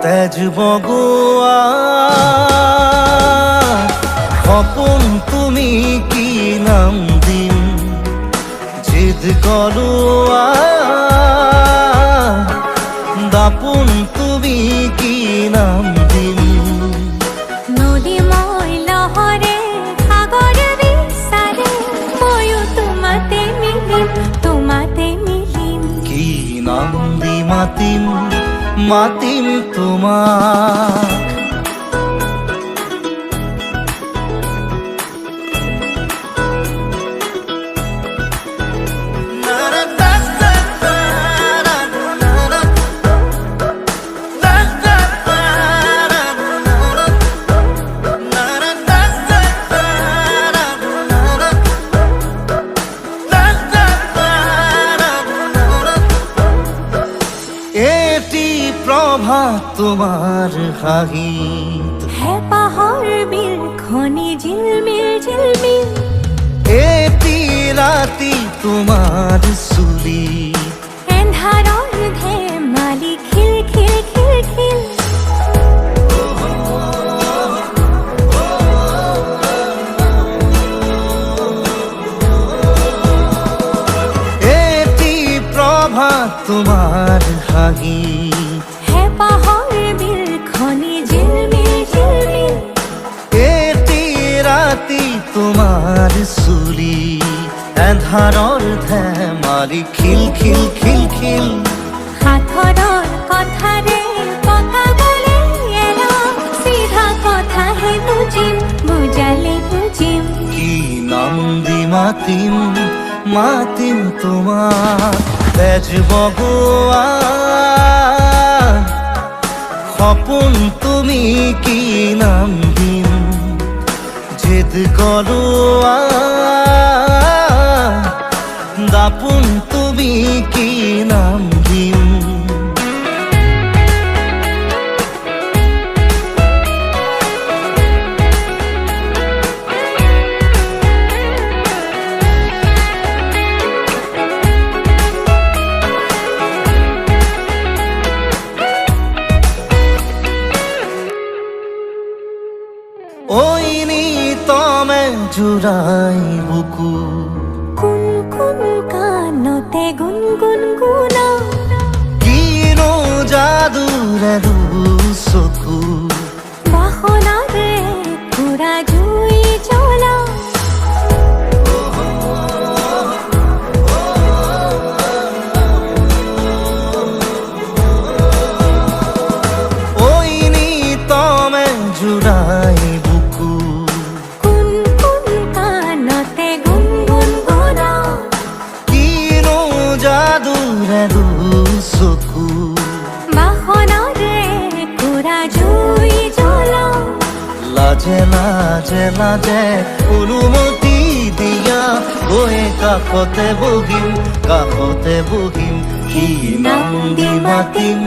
তেজ বগুয়া সপোন তুমি কি নাম দিম জিদ কৰোৱা দাপোন তুমি কি নাম দিম নদী মই লহৰে সাগৰ বিচাৰে ময়ো তোমাতে মিলিম কি নাম দি মাতিম মাতিম তোমাক প্রভাত তোমার হাঁহিত হেঁপাহৰ বিলখনি ঝিলমিল এটি ৰাতি তোমাৰ চুলি এন্ধাৰৰ ধেমালি খিল এটি প্রভাত তোমার হাঁহিত হেঁপাহৰ বিলখনি ঝিলমিল এটি ৰাতি তোমাৰ চুলি এন্ধাৰৰ ধেমালি খিল সাঁথৰৰ কথাৰে পকাবলৈ এৰা চিধা কথাহে বুজালে বুজিম কি নাম দি মাতিম তোমাক তেজ বগুয়া সপোন তুমি কি নাম দিম জিদ কৰোৱা দাপোন তুমি কি নাম দিম তমে জুৰাই বুকু কোন কানতে গুণগুণগুণা কিনো যাদুৰে চকু বাসনাৰে পুৰা জুই জ্বলা তমে জুৰাই চকু বাসনাৰে পুৰা জুই জ্বলা লাজে অনুমতি দিয়া গৈ কাষতে বহিম কি নাম দি মাতিম